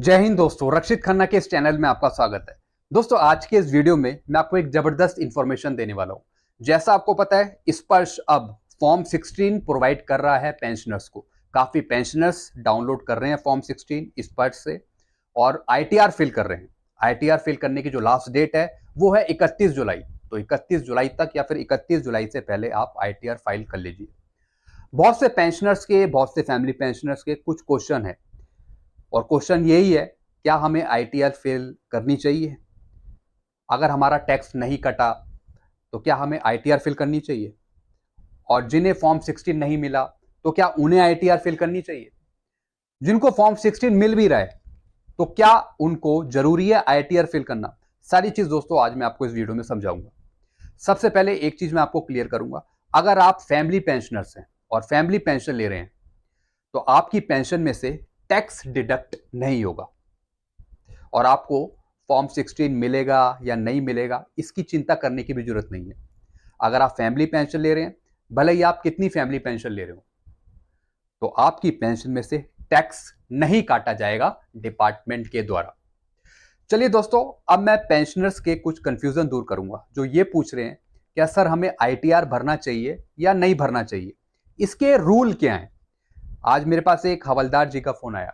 जय हिंद दोस्तों, रक्षित खन्ना के इस चैनल में आपका स्वागत है। दोस्तों, आज के इस वीडियो में मैं आपको एक जबरदस्त इंफॉर्मेशन देने वाला हूं। जैसा आपको पता है, स्पर्श अब फॉर्म 16 प्रोवाइड कर रहा है पेंशनर्स को। काफी पेंशनर्स डाउनलोड कर रहे हैं फॉर्म 16 स्पर्श से और आईटीआर फिल कर रहे हैं। आईटीआर फिल करने की जो लास्ट डेट है वो है 31 जुलाई। तो 31 जुलाई तक या फिर 31 जुलाई से पहले आप आईटीआर फाइल कर लीजिए। बहुत से पेंशनर्स के, बहुत से फैमिली पेंशनर्स के कुछ क्वेश्चन है और क्वेश्चन यही है, क्या हमें आईटीआर फिल करनी चाहिए? अगर हमारा टैक्स नहीं कटा तो क्या हमें आईटीआर फिल करनी चाहिए? और जिन्हें फॉर्म 16 नहीं मिला तो क्या उन्हें आईटीआर फिल करनी चाहिए? जिनको फॉर्म 16 मिल भी रहा है तो क्या उनको जरूरी है आईटीआर फिल करना? सारी चीज दोस्तों आज मैं आपको इस वीडियो में समझाऊंगा। सबसे पहले एक चीज मैं आपको क्लियर करूंगा, अगर आप फैमिली पेंशनर्स हैं और फैमिली पेंशन ले रहे हैं तो आपकी पेंशन में से टैक्स डिडक्ट नहीं होगा और आपको फॉर्म 16 मिलेगा या नहीं मिलेगा इसकी चिंता करने की भी जरूरत नहीं है। अगर आप फैमिली पेंशन ले रहे हैं, भले ही आप कितनी फैमिली पेंशन ले रहे हो, तो आपकी पेंशन में से टैक्स नहीं काटा जाएगा डिपार्टमेंट के द्वारा। चलिए दोस्तों, अब मैं पेंशनर्स के कुछ कंफ्यूजन दूर करूंगा जो ये पूछ रहे हैं, क्या सर हमें आईटीआर भरना चाहिए या नहीं भरना चाहिए, इसके रूल क्या हैं। आज मेरे पास एक हवलदार जी का फोन आया।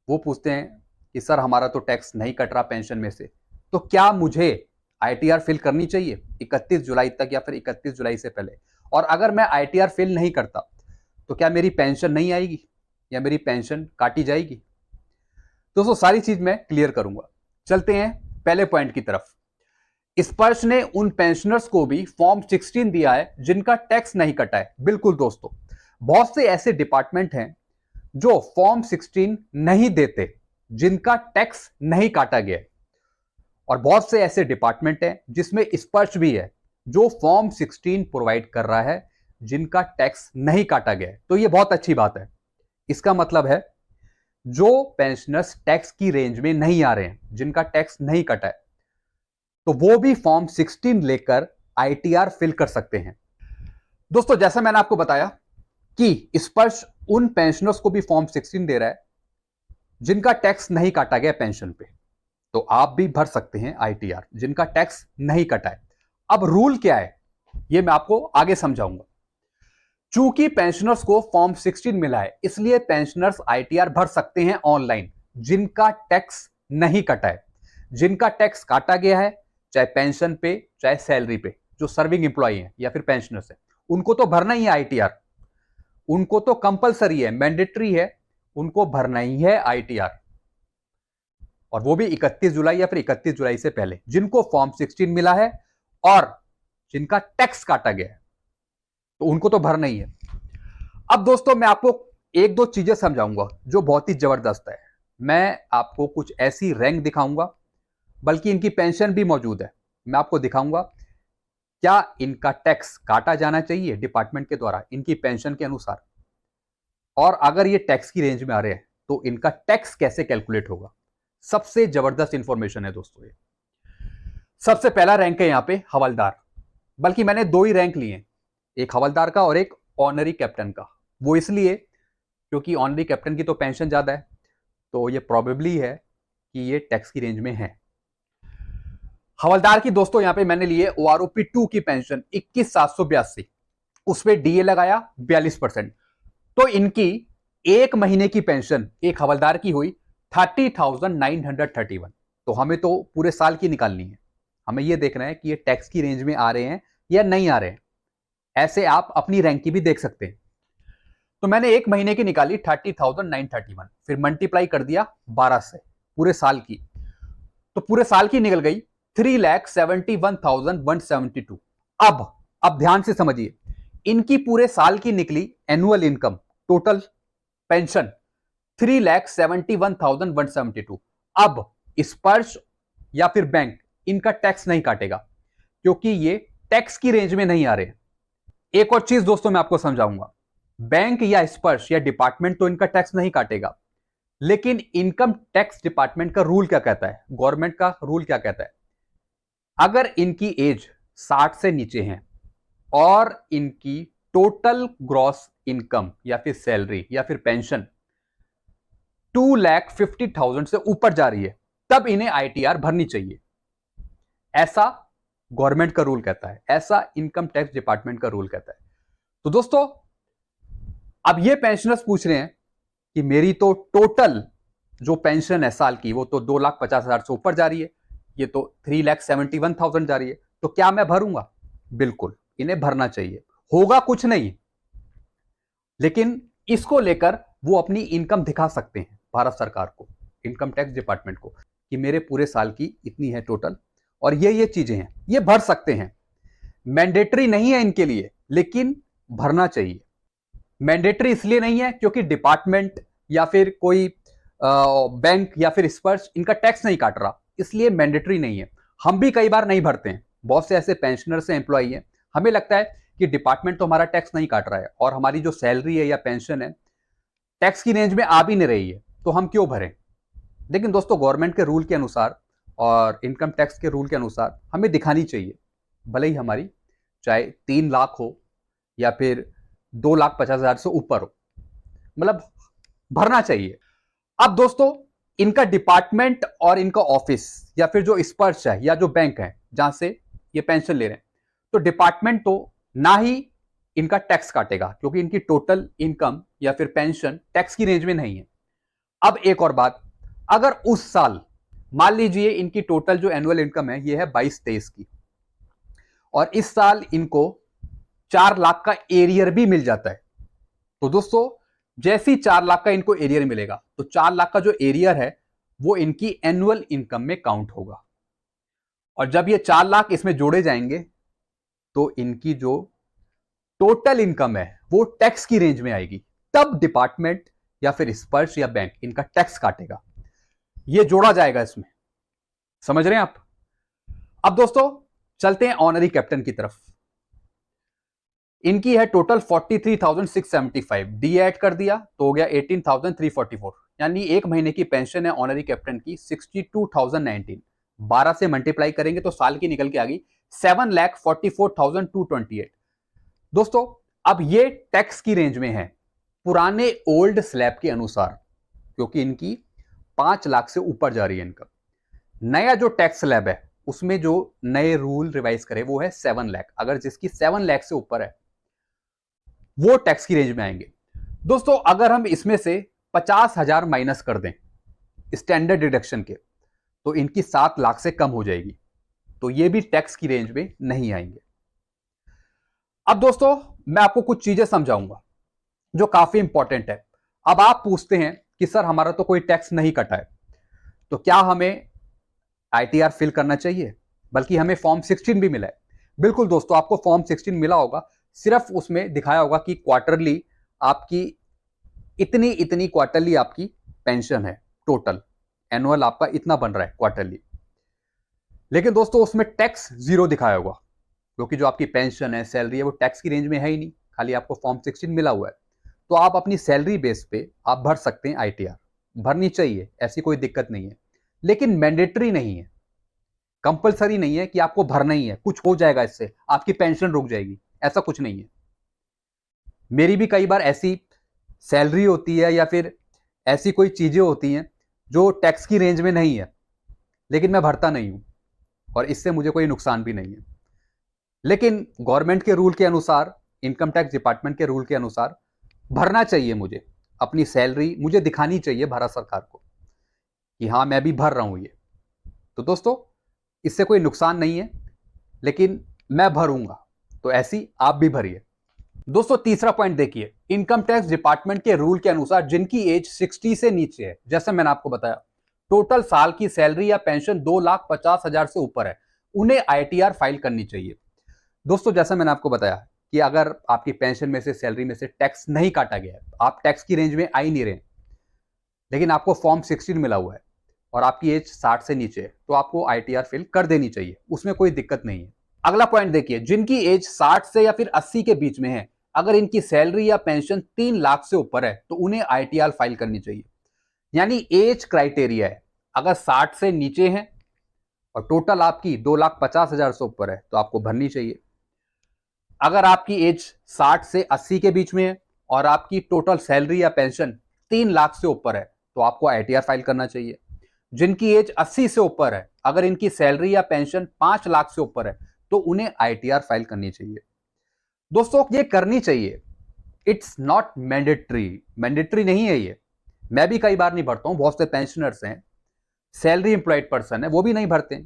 वो पूछते हैं कि सर हमारा तो टैक्स नहीं कट रहा पेंशन में से, तो क्या मुझे आईटीआर फिल करनी चाहिए 31 जुलाई तक या फिर 31 जुलाई से पहले? और अगर मैं आईटीआर फिल नहीं करता तो क्या मेरी पेंशन नहीं आएगी या मेरी पेंशन काटी जाएगी? दोस्तों, सारी चीज मैं क्लियर करूंगा। चलते हैं पहले पॉइंट की तरफ। स्पर्श ने उन पेंशनर्स को भी फॉर्म 16 दिया है जिनका टैक्स नहीं कटा है। बिल्कुल दोस्तों, बहुत से ऐसे डिपार्टमेंट हैं जो फॉर्म 16 नहीं देते, जिनका टैक्स नहीं काटा गया, और बहुत से ऐसे डिपार्टमेंट हैं जिसमें स्पर्श भी है जो फॉर्म 16 प्रोवाइड कर रहा है, जिनका टैक्स नहीं काटा गया। तो यह बहुत अच्छी बात है। इसका मतलब है जो पेंशनर्स टैक्स की रेंज में नहीं आ रहे हैं, जिनका टैक्स नहीं कटा है, तो वो भी फॉर्म 16 लेकर आईटीआर फिल कर सकते हैं। दोस्तों, जैसा मैंने आपको बताया कि स्पर्श उन पेंशनर्स को भी फॉर्म 16 दे रहा है जिनका टैक्स नहीं काटा गया पेंशन पे, तो आप भी भर सकते हैं आईटीआर जिनका टैक्स नहीं कटा है। अब रूल क्या है यह मैं आपको आगे समझाऊंगा। चूंकि पेंशनर्स को फॉर्म 16 मिला है, इसलिए पेंशनर्स आईटीआर भर सकते हैं ऑनलाइन जिनका टैक्स नहीं कटा है। जिनका टैक्स काटा गया है, चाहे पेंशन पे चाहे सैलरी पे, जो सर्विंग एम्प्लॉई हैं या फिर पेंशनर्स हैं, उनको तो भरना ही है आईटीआर। उनको तो कंपलसरी है, मैंडेटरी है, उनको भरना ही है आईटीआर, और वो भी 31 जुलाई या फिर 31 जुलाई से पहले, जिनको फॉर्म 16 मिला है और जिनका टैक्स काटा गया है, तो उनको तो भरना ही है। अब दोस्तों, मैं आपको एक दो चीजें समझाऊंगा जो बहुत ही जबरदस्त है। मैं आपको कुछ ऐसी रैंक दिखाऊंगा, बल्कि इनकी पेंशन भी मौजूद है। मैं आपको दिखाऊंगा क्या इनका टैक्स काटा जाना चाहिए डिपार्टमेंट के द्वारा इनकी पेंशन के अनुसार, और अगर ये टैक्स की रेंज में आ रहे हैं तो इनका टैक्स कैसे कैलकुलेट होगा। सबसे जबरदस्त इंफॉर्मेशन है दोस्तों ये। सबसे पहला रैंक है यहां पे हवलदार, बल्कि मैंने दो ही रैंक लिए हैं, एक हवलदार का और एक ऑनरी कैप्टन का। वो इसलिए क्योंकि ऑनरी कैप्टन की तो पेंशन ज्यादा है, तो ये प्रोबेबली है कि ये टैक्स की रेंज में है। हवलदार की दोस्तों यहां पे मैंने लिए ओआरओपी 2 की पेंशन 21,782, उस पर डीए लगाया 42%, तो इनकी एक महीने की पेंशन एक हवलदार की हुई 30,931। तो हमें तो पूरे साल की निकालनी है। हमें यह देखना है कि ये टैक्स की रेंज में आ रहे हैं या नहीं आ रहे हैं। ऐसे आप अपनी रैंक की भी देख सकते हैं। तो मैंने एक महीने की निकाली 30,931, फिर मल्टीप्लाई कर दिया 12 से, पूरे साल की, तो पूरे साल की निकल गई 3,71,172। अब ध्यान से समझिए, इनकी पूरे साल की निकली एनुअल इनकम टोटल पेंशन 3,71,172। अब स्पर्श या फिर बैंक इनका टैक्स नहीं काटेगा क्योंकि ये टैक्स की रेंज में नहीं आ रहे। एक और चीज दोस्तों मैं आपको समझाऊंगा, बैंक या स्पर्श या डिपार्टमेंट तो इनका टैक्स नहीं काटेगा, लेकिन इनकम टैक्स डिपार्टमेंट का रूल क्या कहता है, गवर्नमेंट का रूल क्या कहता है, अगर इनकी एज 60 से नीचे है और इनकी टोटल ग्रॉस इनकम या फिर सैलरी या फिर पेंशन 2,50,000 से ऊपर जा रही है तब इन्हें आईटीआर भरनी चाहिए। ऐसा गवर्नमेंट का रूल कहता है, ऐसा इनकम टैक्स डिपार्टमेंट का रूल कहता है। तो दोस्तों अब ये पेंशनर्स पूछ रहे हैं कि मेरी तो टोटल जो पेंशन है साल की वो तो 2,50,000 से ऊपर जा रही है, ये तो 3,71,000 जा रही है, तो क्या मैं भरूंगा? बिल्कुल इन्हें भरना चाहिए, होगा कुछ नहीं, लेकिन इसको लेकर वो अपनी इनकम दिखा सकते हैं भारत सरकार को, इनकम टैक्स डिपार्टमेंट को, कि मेरे पूरे साल की इतनी है टोटल और ये चीजें हैं, ये भर सकते हैं। मैंडेटरी नहीं है इनके लिए, लेकिन भरना चाहिए। मैंडेटरी इसलिए नहीं है क्योंकि डिपार्टमेंट या फिर कोई बैंक या फिर स्पर्श इनका टैक्स नहीं काट रहा, इसलिए मैंडेटरी नहीं है। हम भी कई बार नहीं भरते हैं, बहुत से ऐसे पेंशनर से एम्प्लॉई हैं, हमें लगता है कि डिपार्टमेंट तो हमारा टैक्स नहीं काट रहा है और हमारी जो सैलरी है या पेंशन है टैक्स की रेंज में आ भी नहीं रही है, तो हम क्यों भरें? लेकिन दोस्तों गवर्नमेंट के रूल के अनुसार और इनकम टैक्स के रूल के अनुसार हमें दिखानी चाहिए, भले ही हमारी चाहे 3 लाख हो या फिर 2,50,000 से ऊपर हो, मतलब भरना चाहिए। अब दोस्तों इनका डिपार्टमेंट और इनका ऑफिस या फिर जो स्पर्श है या जो बैंक है जहां से ये पेंशन ले रहे हैं, तो डिपार्टमेंट तो ना ही इनका टैक्स काटेगा क्योंकि इनकी टोटल इनकम या फिर पेंशन टैक्स की रेंज में नहीं है। अब एक और बात, अगर उस साल मान लीजिए इनकी टोटल जो एनुअल इनकम है ये है 22-23 की और इस साल इनको 4 लाख का एरियर भी मिल जाता है, तो दोस्तों जैसे ही 4 लाख का इनको एरियर मिलेगा तो 4 लाख का जो एरियर है वो इनकी एनुअल इनकम में काउंट होगा और जब ये 4 लाख इसमें जोड़े जाएंगे तो इनकी जो टोटल इनकम है वो टैक्स की रेंज में आएगी, तब डिपार्टमेंट या फिर स्पर्श या बैंक इनका टैक्स काटेगा, ये जोड़ा जाएगा इसमें। समझ रहे हैं आप? अब दोस्तों चलते हैं ऑनरी कैप्टन की तरफ। इनकी है टोटल 43,675, डी ऐड कर दिया तो हो गया 18,344, यानी एक महीने की पेंशन है ऑनरी कैप्टन की 62,019। 12 से मल्टीप्लाई करेंगे तो साल की निकल के आ गई 7,44,228। दोस्तों अब ये टैक्स की रेंज में है पुराने ओल्ड स्लैब के अनुसार, क्योंकि इनकी 5 लाख से ऊपर जा रही है इनकम। नया जो टैक्स स्लैब है उसमें जो नए रूल रिवाइज करे वो है 7 लाख, अगर जिसकी 7 लाख से ऊपर है वो टैक्स की रेंज में आएंगे। दोस्तों अगर हम इसमें से 50,000 माइनस कर दें स्टैंडर्ड डिडक्शन के तो इनकी 7 लाख से कम हो जाएगी, तो ये भी टैक्स की रेंज में नहीं आएंगे। अब दोस्तों मैं आपको कुछ चीजें समझाऊंगा जो काफी इंपॉर्टेंट है। अब आप पूछते हैं कि सर हमारा तो कोई टैक्स नहीं कटा है, तो क्या हमें आईटीआर फिल करना चाहिए? बल्कि हमें फॉर्म 16 भी मिला है। बिल्कुल दोस्तों आपको फॉर्म 16 मिला होगा, सिर्फ उसमें दिखाया होगा कि क्वार्टरली आपकी इतनी इतनी क्वार्टरली आपकी पेंशन है, टोटल एनुअल आपका इतना बन रहा है क्वार्टरली, लेकिन दोस्तों उसमें टैक्स 0 दिखाया होगा क्योंकि जो आपकी पेंशन है सैलरी है वो टैक्स की रेंज में है ही नहीं, खाली आपको फॉर्म 16 मिला हुआ है। तो आप अपनी सैलरी बेस पे आप भर सकते हैं आईटीआर, भरनी चाहिए, ऐसी कोई दिक्कत नहीं है, लेकिन मैंडेटरी नहीं है, कंपलसरी नहीं है कि आपको भरना ही है, कुछ हो जाएगा इससे आपकी पेंशन रुक जाएगी, ऐसा कुछ नहीं है। मेरी भी कई बार ऐसी सैलरी होती है या फिर ऐसी कोई चीजें होती हैं जो टैक्स की रेंज में नहीं है, लेकिन मैं भरता नहीं हूं और इससे मुझे कोई नुकसान भी नहीं है। लेकिन गवर्नमेंट के रूल के अनुसार, इनकम टैक्स डिपार्टमेंट के रूल के अनुसार भरना चाहिए मुझे, अपनी सैलरी मुझे दिखानी चाहिए भारत सरकार को कि हाँ मैं भी भर रहा हूं ये। तो दोस्तों इससे कोई नुकसान नहीं है, लेकिन मैं भरूंगा, तो ऐसी आप भी भरिए। दोस्तों तीसरा पॉइंट देखिए, इनकम टैक्स डिपार्टमेंट के रूल के अनुसार जिनकी एज 60 से नीचे है, जैसे मैंने आपको बताया टोटल साल की सैलरी या पेंशन 2,50,000 से ऊपर है, उन्हें आईटीआर फाइल करनी चाहिए। दोस्तों जैसा मैंने आपको बताया कि अगर आपकी पेंशन में से सैलरी में से टैक्स नहीं काटा गया है, आप टैक्स की रेंज में आ ही नहीं रहे, लेकिन आपको फॉर्म 16 मिला हुआ है और आपकी एज 60 से नीचे है, तो आपको आईटीआर फिल कर देनी चाहिए, उसमें कोई दिक्कत नहीं है। अगला पॉइंट देखिए, जिनकी एज 60 से या फिर 80 के बीच में है, अगर इनकी सैलरी या पेंशन 3 लाख से ऊपर है तो उन्हें आईटीआर फाइल करनी चाहिए। यानी एज क्राइटेरिया है, अगर 60 से नीचे हैं और टोटल आपकी 2,50,000 से ऊपर है तो आपको भरनी चाहिए। अगर आपकी एज 60 से 80 के बीच में है और आपकी टोटल सैलरी या पेंशन 3 लाख से ऊपर है तो आपको आईटीआर फाइल करना चाहिए। जिनकी एज 80 से ऊपर है, अगर इनकी सैलरी या पेंशन 5 लाख से ऊपर है तो उन्हें आईटीआर फाइल करनी चाहिए। दोस्तों ये करनी चाहिए, इट्स नॉट मैंडेटरी, मैंडेटरी नहीं है ये। मैं भी कई बार नहीं भरता हूं, बहुत से पेंशनर्स हैं, सैलरी एम्प्लॉयड पर्सन है, वो भी नहीं भरते।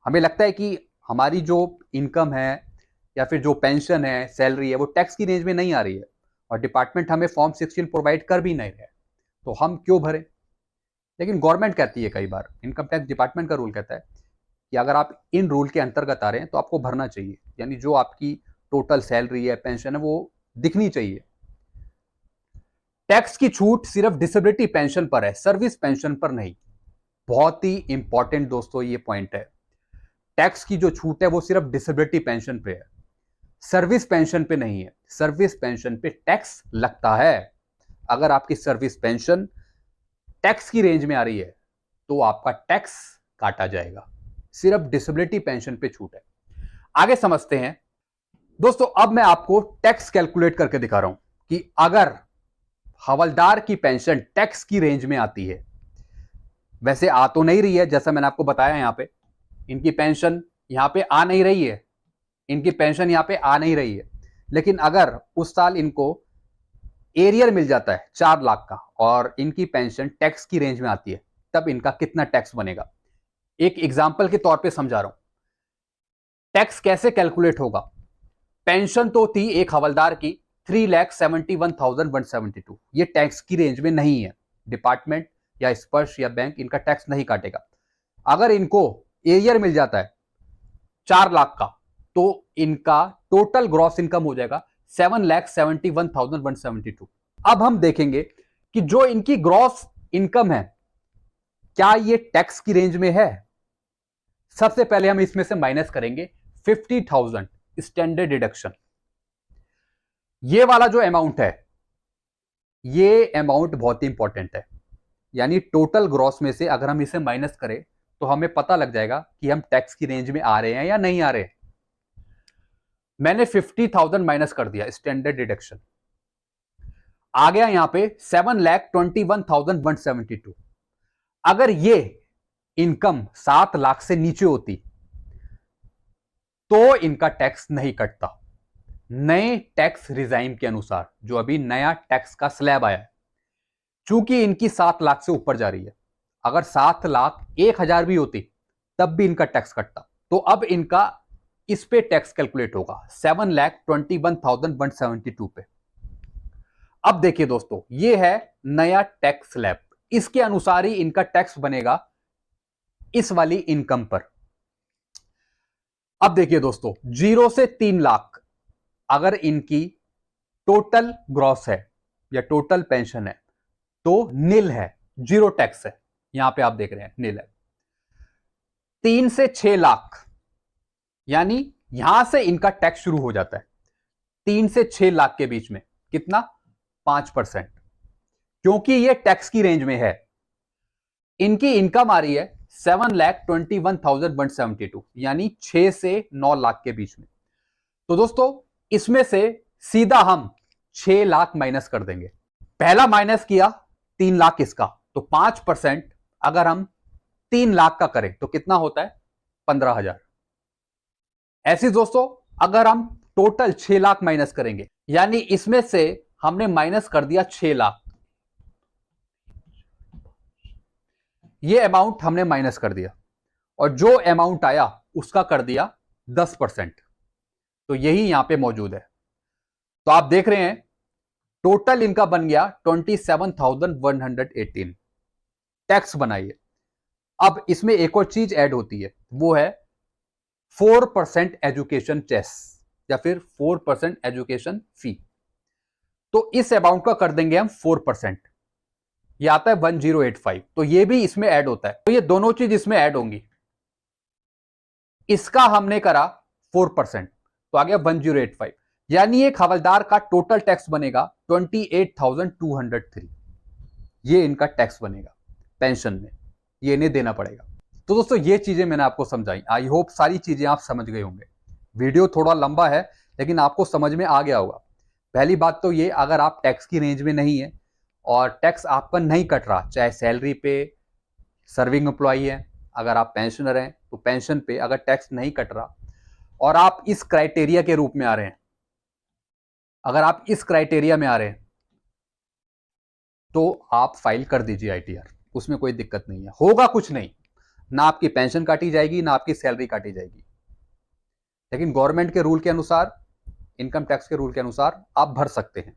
हमें लगता है कि हमारी जो इनकम है या फिर जो पेंशन है, सैलरी है, वो टैक्स की रेंज में नहीं आ रही है और डिपार्टमेंट हमें फॉर्म 16 प्रोवाइड कर भी नहीं रहे, तो हम क्यों भरें। लेकिन गवर्नमेंट कहती है, कई बार इनकम टैक्स डिपार्टमेंट का रूल कहता है कि अगर आप इन रूल के अंतर्गत आ रहे हैं तो आपको भरना चाहिए, यानी जो आपकी टोटल सैलरी है, पेंशन है, वो दिखनी चाहिए। टैक्स की छूट सिर्फ डिसेबिलिटी पेंशन पर है, सर्विस पेंशन पर नहीं। बहुत ही इंपॉर्टेंट दोस्तों ये पॉइंट है, टैक्स की जो छूट है वो सिर्फ डिसेबिलिटी पेंशन पे है, सर्विस पेंशन पे नहीं है। सर्विस पेंशन पे टैक्स लगता है। अगर आपकी सर्विस पेंशन टैक्स की रेंज में आ रही है तो आपका टैक्स काटा जाएगा, सिर्फ डिसेबिलिटी पेंशन पे छूट है। आगे समझते हैं दोस्तों। अब मैं आपको टैक्स कैलकुलेट करके दिखा रहा हूं कि अगर हवलदार की पेंशन टैक्स की रेंज में आती है, वैसे आ तो नहीं रही है, जैसा मैंने आपको बताया, यहां पे इनकी पेंशन यहां पे आ नहीं रही है, इनकी पेंशन यहां पे आ नहीं रही है, लेकिन अगर उस साल इनको एरियर मिल जाता है 4 लाख का और इनकी पेंशन टैक्स की रेंज में आती है, तब इनका कितना टैक्स बनेगा। एक एग्जांपल के तौर पे समझा रहा हूं, टैक्स कैसे कैलकुलेट होगा। पेंशन तो थी एक हवलदार की 3,71,172, ये टैक्स की रेंज में नहीं है, डिपार्टमेंट या स्पर्श या बैंक इनका टैक्स नहीं काटेगा। अगर इनको एरियर मिल जाता है 4 लाख का तो इनका टोटल ग्रॉस इनकम हो जाएगा 7,71,172। अब हम देखेंगे कि जो इनकी ग्रॉस इनकम है क्या ये टैक्स की रेंज में है। सबसे पहले हम इसमें से माइनस करेंगे 50,000 स्टैंडर्ड डिडक्शन। ये वाला जो अमाउंट है, ये अमाउंट बहुत ही इंपॉर्टेंट है, यानी टोटल ग्रॉस में से अगर हम इसे माइनस करें तो हमें पता लग जाएगा कि हम टैक्स की रेंज में आ रहे हैं या नहीं आ रहे। मैंने 50,000 माइनस कर दिया स्टैंडर्ड डिडक्शन, आ गया यहां पे 7,21,172। अगर ये इनकम 7 लाख से नीचे होती तो इनका टैक्स नहीं कटता। नए टैक्स रिजाइम के अनुसार जो अभी नया टैक्स का स्लैब आया है, चूंकि इनकी 7 लाख से ऊपर जा रही है, अगर 7,01,000 भी होती तब भी इनका टैक्स कटता। तो अब इनका इस पे टैक्स कैलकुलेट होगा 7,21,172 पे। अब देखिए दोस्तों, ये है नया टैक्स स्लैब, इसके अनुसार ही इनका टैक्स बनेगा इस वाली इनकम पर। अब देखिए दोस्तों, 0 से 3 लाख अगर इनकी टोटल ग्रॉस है या टोटल पेंशन है तो नील है, जीरो टैक्स है, यहां पे आप देख रहे हैं नील है। 3 से 6 लाख यानी यहां से इनका टैक्स शुरू हो जाता है। 3 से 6 लाख के बीच में कितना, 5%, क्योंकि ये टैक्स की रेंज में है। इनकी इनकम आ रही है 7,21,172, यानी 6 से 9 लाख के बीच में। तो दोस्तों इसमें से सीधा हम 6 लाख माइनस कर देंगे। पहला माइनस किया 3 लाख इसका, तो 5% अगर हम 3 लाख का करें तो कितना होता है, 15,000। ऐसे दोस्तों अगर हम टोटल 6 लाख माइनस करेंगे, यानी इसमें से हमने माइनस कर दिया 6 लाख, ये अमाउंट हमने माइनस कर दिया और जो अमाउंट आया उसका कर दिया 10%। तो यही यहां पे मौजूद है। तो आप देख रहे हैं टोटल इनका बन गया 27,118, टैक्स बनाइए। अब इसमें एक और चीज ऐड होती है, वो है 4% एजुकेशन चेस या फिर 4% एजुकेशन फी। तो इस अमाउंट का कर देंगे हम 4%, ये आता है 1085, तो ये भी इसमें ऐड होता है। तो ये दोनों चीज इसमें ऐड होंगी। इसका हमने करा 4%, तो आ गया 1085, यानी एक हवलदार का टोटल टैक्स बनेगा 28,203। ये इनका टैक्स बनेगा पेंशन में, ये इन्हें देना पड़ेगा। तो दोस्तों ये चीजें मैंने आपको समझाई, आई होप सारी चीजें आप समझ गए होंगे। वीडियो थोड़ा लंबा है लेकिन आपको समझ में आ गया होगा। पहली बात तो ये, अगर आप टैक्स की रेंज में नहीं है और टैक्स आपका नहीं कट रहा, चाहे सैलरी पे, सर्विंग एम्प्लॉई है, अगर आप पेंशनर हैं तो पेंशन पे अगर टैक्स नहीं कट रहा और आप इस क्राइटेरिया के रूप में आ रहे हैं, अगर आप इस क्राइटेरिया में आ रहे हैं तो आप फाइल कर दीजिए आईटीआर, उसमें कोई दिक्कत नहीं है। होगा कुछ नहीं, ना आपकी पेंशन काटी जाएगी ना आपकी सैलरी काटी जाएगी, लेकिन गवर्नमेंट के रूल के अनुसार, इनकम टैक्स के रूल के अनुसार आप भर सकते हैं।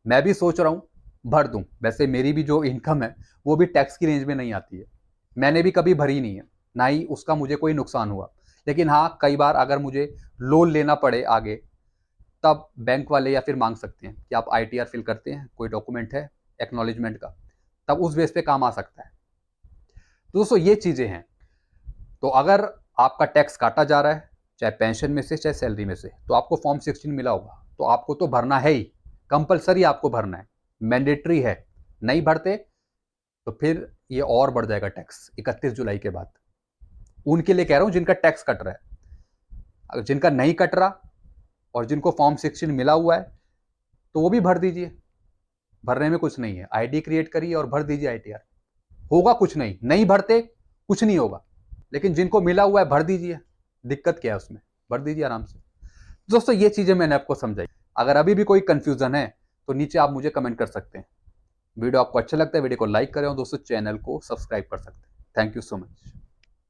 मैं भी सोच रहा हूं भर दूं, वैसे मेरी भी जो इनकम है वो भी टैक्स की रेंज में नहीं आती है, मैंने भी कभी भरी नहीं है, ना ही उसका मुझे कोई नुकसान हुआ। लेकिन हाँ, कई बार अगर मुझे लोन लेना पड़े आगे, तब बैंक वाले या फिर मांग सकते हैं कि आप आईटीआर फिल करते हैं, कोई डॉक्यूमेंट है एक्नॉलेजमेंट का, तब उस बेस पे काम आ सकता है। तो दोस्तों ये चीजें हैं। तो अगर आपका टैक्स काटा जा रहा है, चाहे पेंशन में से चाहे सैलरी में से, तो आपको फॉर्म 16 मिला होगा, तो आपको तो भरना है ही, कंपलसरी आपको भरना है, मैंडेटरी है। नहीं भरते तो फिर ये और बढ़ जाएगा टैक्स 31 जुलाई के बाद। उनके लिए कह रहा हूं जिनका टैक्स कट रहा है, अगर जिनका नहीं कट रहा और जिनको फॉर्म 16 मिला हुआ है तो वो भी भर दीजिए, भरने में कुछ नहीं है, आईडी क्रिएट करिए और भर दीजिए आईटीआर, होगा कुछ नहीं, नहीं भरते कुछ नहीं होगा, लेकिन जिनको मिला हुआ है भर दीजिए, दिक्कत क्या है उसमें, भर दीजिए आराम से। दोस्तों ये चीजें मैंने आपको समझाई, अगर अभी भी कोई कंफ्यूजन है तो नीचे आप मुझे कमेंट कर सकते हैं। वीडियो आपको अच्छा लगता है वीडियो को लाइक करें और दोस्तों चैनल को सब्सक्राइब कर सकते हैं। Thank you so much.